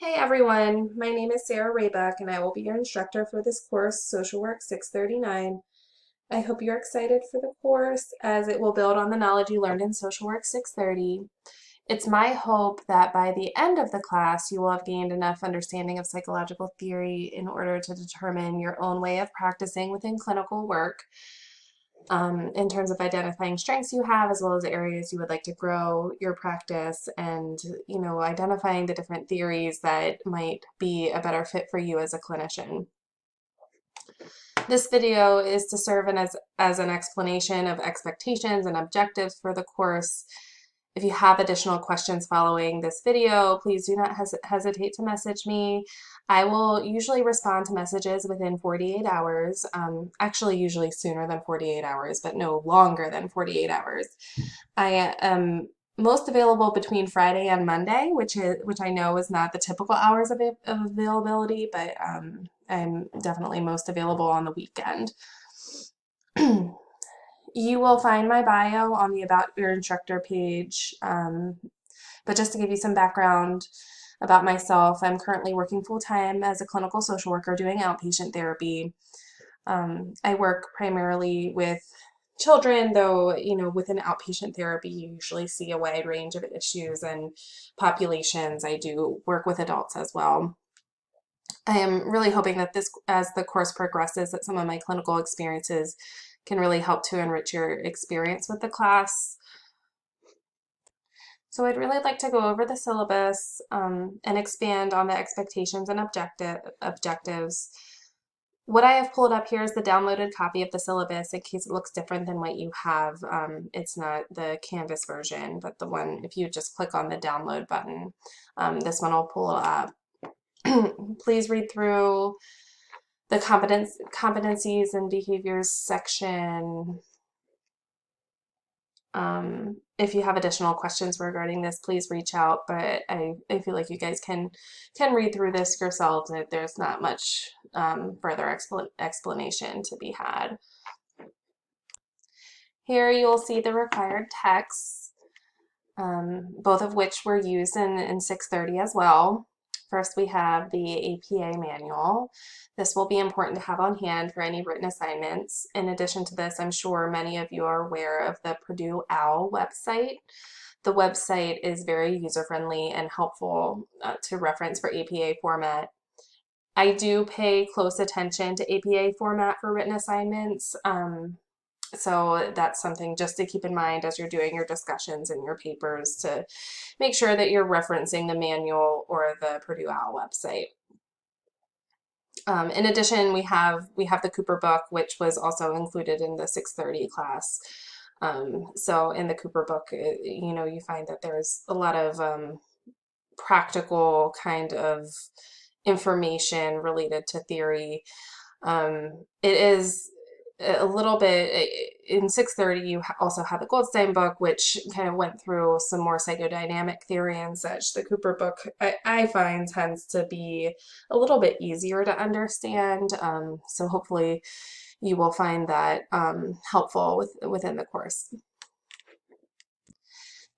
Hey everyone, my name is Sarah Raybuck and I will be your instructor for this course, Social Work 639. I hope you're excited for the course as it will build on the knowledge you learned in Social Work 630. It's my hope that by the end of the class you will have gained enough understanding of psychological theory in order to determine your own way of practicing within clinical work in terms of identifying strengths you have as well as areas you would like to grow your practice and identifying the different theories that might be a better fit for you as a clinician. This video is to serve as an explanation of expectations and objectives for the course. If you have additional questions following this video, please do not hesitate to message me. I will usually respond to messages within 48 hours, actually usually sooner than 48 hours, but no longer than 48 hours. I am most available between Friday and Monday, which I know is not the typical hours of availability, but I'm definitely most available on the weekend. You will find my bio on the About Your Instructor page, but just to give you some background about myself, I'm currently working full-time as a clinical social worker doing outpatient therapy. I work primarily with children, though, within outpatient therapy, you usually see a wide range of issues and populations. I do work with adults as well. I am really hoping that as the course progresses, that some of my clinical experiences can really help to enrich your experience with the class. So I'd really like to go over the syllabus and expand on the expectations and objectives. What I have pulled up here is the downloaded copy of the syllabus in case it looks different than what you have. It's not the Canvas version, but the one, if you just click on the download button, this one will pull up. Please read through the competencies and behaviors section. If you have additional questions regarding this, please reach out, but I feel like you guys can read through this yourselves. There's not much further explanation to be had. Here you will see the required texts, both of which were used in 630 as well. First, we have the APA manual. This will be important to have on hand for any written assignments. In addition to this, I'm sure many of you are aware of the Purdue OWL website. The website is very user-friendly and helpful to reference for APA format. I do pay close attention to APA format for written assignments. So that's something just to keep in mind as you're doing your discussions and your papers, to make sure that you're referencing the manual or the Purdue OWL website. In addition, we have the Cooper book, which was also included in the 630 class. So in the Cooper book, you find that there's a lot of practical kind of information related to theory. It is a little bit in 630. You also have the Goldstein book, which kind of went through some more psychodynamic theory and such. The Cooper book, I find, tends to be a little bit easier to understand. So hopefully you will find that helpful within the course.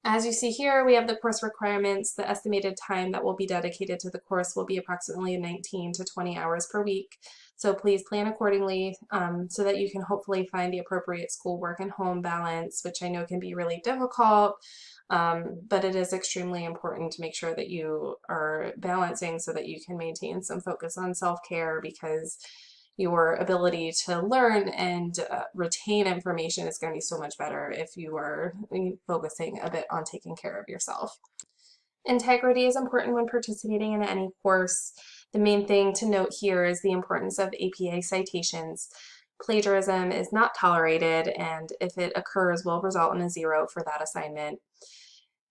As you see here, we have the course requirements. The estimated time that will be dedicated to the course will be approximately 19 to 20 hours per week. So please plan accordingly so that you can hopefully find the appropriate schoolwork and home balance, which I know can be really difficult, but it is extremely important to make sure that you are balancing so that you can maintain some focus on self-care, because your ability to learn and retain information is going to be so much better if you are focusing a bit on taking care of yourself. Integrity is important when participating in any course. The main thing to note here is the importance of APA citations. Plagiarism is not tolerated, and if it occurs, will result in a 0 for that assignment.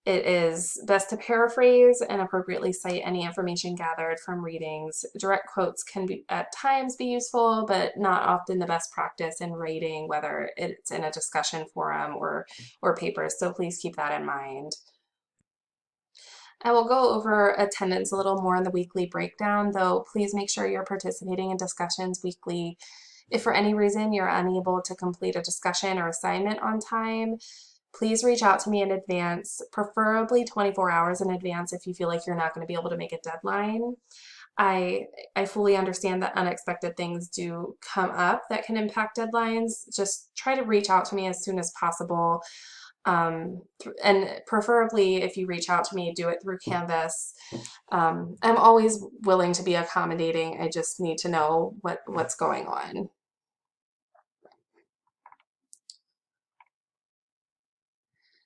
It is best to paraphrase and appropriately cite any information gathered from readings. Direct quotes can at times be useful, but not often the best practice in writing, whether it's in a discussion forum or papers. So please keep that in mind. I will go over attendance a little more in the weekly breakdown, though please make sure you're participating in discussions weekly. If for any reason you're unable to complete a discussion or assignment on time, please reach out to me in advance, preferably 24 hours in advance if you feel like you're not going to be able to make a deadline. I I fully understand that unexpected things do come up that can impact deadlines. Just try to reach out to me as soon as possible. And preferably if you reach out to me, do it through Canvas. I'm always willing to be accommodating. I just need to know what's going on.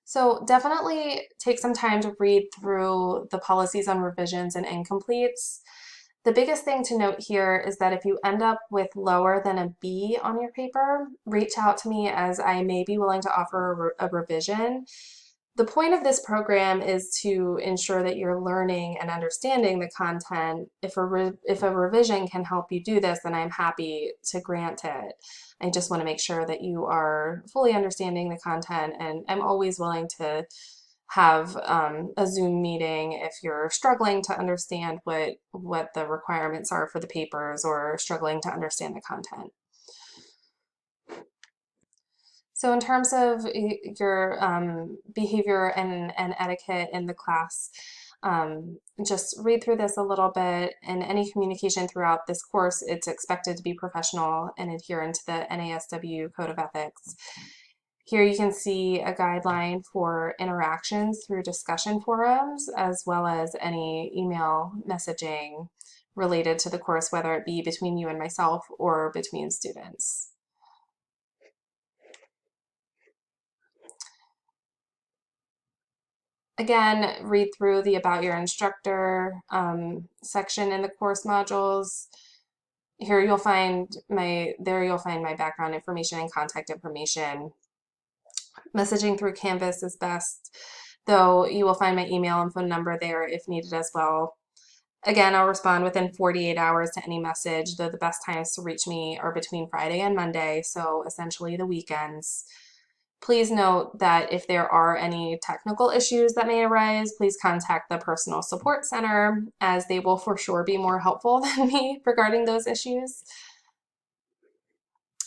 So definitely take some time to read through the policies on revisions and incompletes. The biggest thing to note here is that if you end up with lower than a B on your paper, reach out to me as I may be willing to offer a revision. The point of this program is to ensure that you're learning and understanding the content. If a revision can help you do this, then I'm happy to grant it. I just want to make sure that you are fully understanding the content, and I'm always willing to have a Zoom meeting if you're struggling to understand what the requirements are for the papers or struggling to understand the content. So in terms of your behavior and etiquette in the class, just read through this a little bit. In any communication throughout this course, it's expected to be professional and adherent to the NASW Code of Ethics. Here you can see a guideline for interactions through discussion forums, as well as any email messaging related to the course, whether it be between you and myself or between students. Again, read through the About Your Instructor section in the course modules. Here you'll find my background information and contact information. Messaging through Canvas is best, though you will find my email and phone number there if needed as well. Again, I'll respond within 48 hours to any message, though the best times to reach me are between Friday and Monday, so essentially the weekends. Please note that if there are any technical issues that may arise, please contact the Personal Support Center, as they will for sure be more helpful than me regarding those issues.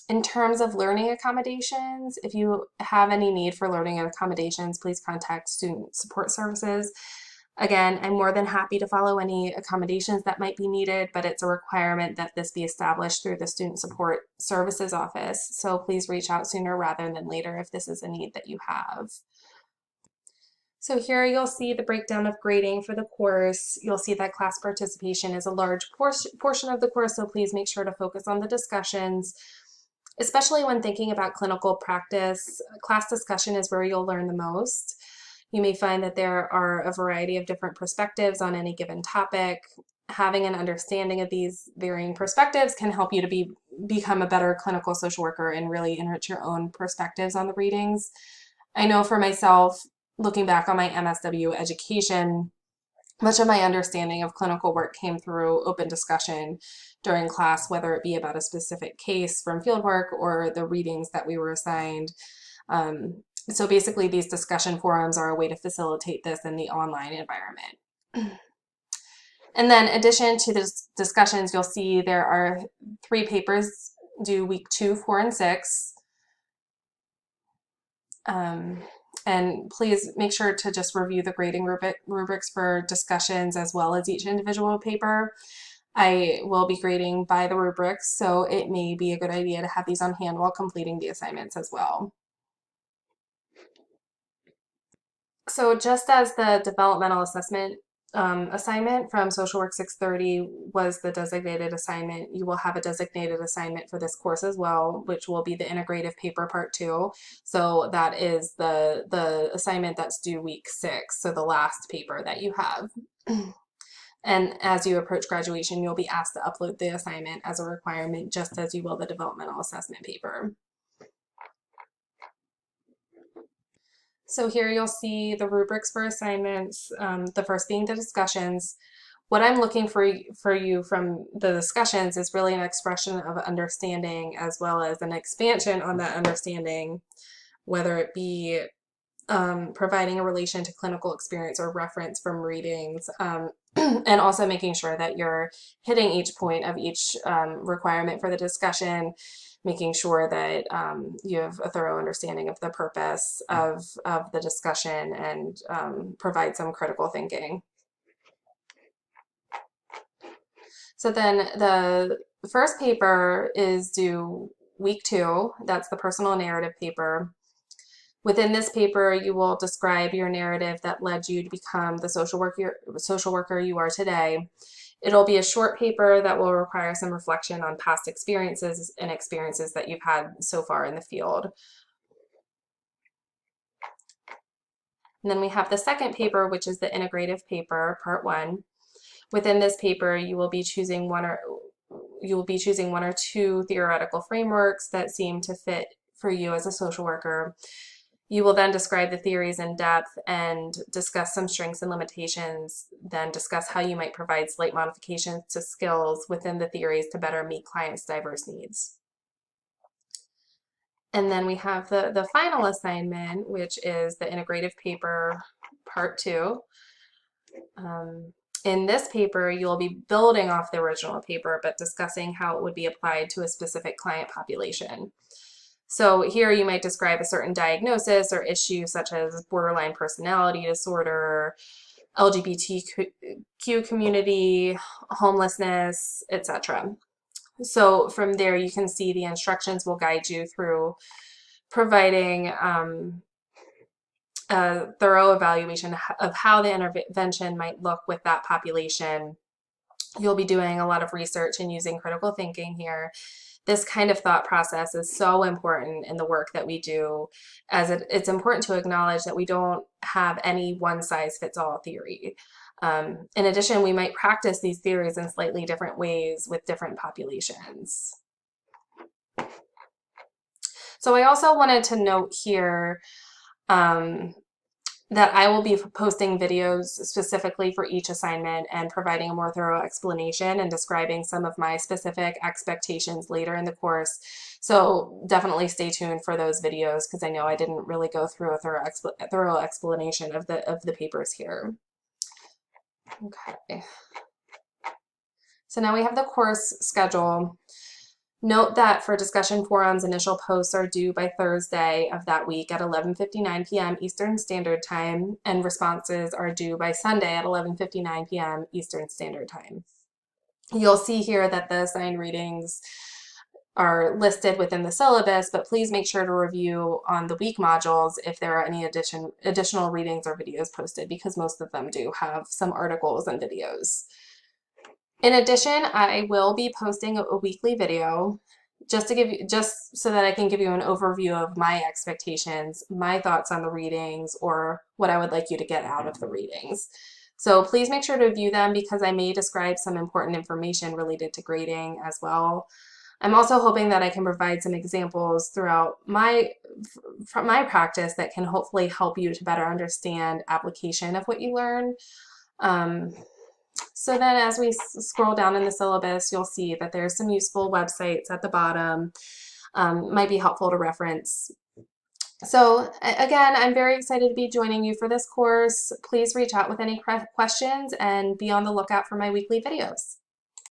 In terms of learning accommodations, if you have any need for learning accommodations, please contact Student Support Services. Again, I'm more than happy to follow any accommodations that might be needed, but it's a requirement that this be established through the Student Support Services office. So please reach out sooner rather than later if this is a need that you have. So here you'll see the breakdown of grading for the course. You'll see that class participation is a large portion of the course, so please make sure to focus on the discussions. Especially when thinking about clinical practice, class discussion is where you'll learn the most. You may find that there are a variety of different perspectives on any given topic. Having an understanding of these varying perspectives can help you to become a better clinical social worker and really enrich your own perspectives on the readings. I know for myself, looking back on my MSW education, much of my understanding of clinical work came through open discussion during class, whether it be about a specific case from fieldwork or the readings that we were assigned. So basically, these discussion forums are a way to facilitate this in the online environment. And then in addition to the discussions, you'll see there are 3 papers due week 2, 4, and 6. And please make sure to just review the grading rubrics for discussions as well as each individual paper. I will be grading by the rubrics, so it may be a good idea to have these on hand while completing the assignments as well. So just as the developmental assessment assignment from Social Work 630 was the designated assignment, you will have a designated assignment for this course as well, which will be the integrative paper part 2. So that is the assignment that's due week 6, so the last paper that you have. And as you approach graduation, you'll be asked to upload the assignment as a requirement, just as you will the developmental assessment paper. So here you'll see the rubrics for assignments, the first being the discussions. What I'm looking for you from the discussions is really an expression of understanding as well as an expansion on that understanding, whether it be providing a relation to clinical experience or reference from readings, and also making sure that you're hitting each point of each requirement for the discussion. making sure that you have a thorough understanding of the purpose of the discussion and provide some critical thinking. So then the first paper is due week 2. That's the personal narrative paper. Within this paper, you will describe your narrative that led you to become the social worker you are today. It'll be a short paper that will require some reflection on past experiences and experiences that you've had so far in the field. And then we have the second paper, which is the integrative paper, part 1. Within this paper, you will be choosing one or two theoretical frameworks that seem to fit for you as a social worker. You will then describe the theories in depth and discuss some strengths and limitations, then discuss how you might provide slight modifications to skills within the theories to better meet clients' diverse needs. And then we have the final assignment, which is the integrative paper, part 2. In this paper, you'll be building off the original paper, but discussing how it would be applied to a specific client population. So here you might describe a certain diagnosis or issue such as borderline personality disorder, LGBTQ community, homelessness, etc. So from there you can see the instructions will guide you through providing a thorough evaluation of how the intervention might look with that population. You'll be doing a lot of research and using critical thinking here. This kind of thought process is so important in the work that we do, as it's important to acknowledge that we don't have any one-size-fits-all theory. In addition, we might practice these theories in slightly different ways with different populations. So I also wanted to note here that I will be posting videos specifically for each assignment and providing a more thorough explanation and describing some of my specific expectations later in the course. So definitely stay tuned for those videos, because I know I didn't really go through a thorough explanation of the papers here. Okay. So now we have the course schedule. Note that for discussion forums, initial posts are due by Thursday of that week at 11:59 p.m. Eastern Standard Time, and responses are due by Sunday at 11:59 p.m. Eastern Standard Time. You'll see here that the assigned readings are listed within the syllabus, but please make sure to review on the week modules if there are any additional readings or videos posted, because most of them do have some articles and videos. In addition, I will be posting a weekly video just so that I can give you an overview of my expectations, my thoughts on the readings, or what I would like you to get out of the readings. So please make sure to view them, because I may describe some important information related to grading as well. I'm also hoping that I can provide some examples throughout my practice that can hopefully help you to better understand application of what you learn. So then as we scroll down in the syllabus, you'll see that there's some useful websites at the bottom, might be helpful to reference. So again, I'm very excited to be joining you for this course. Please reach out with any questions and be on the lookout for my weekly videos.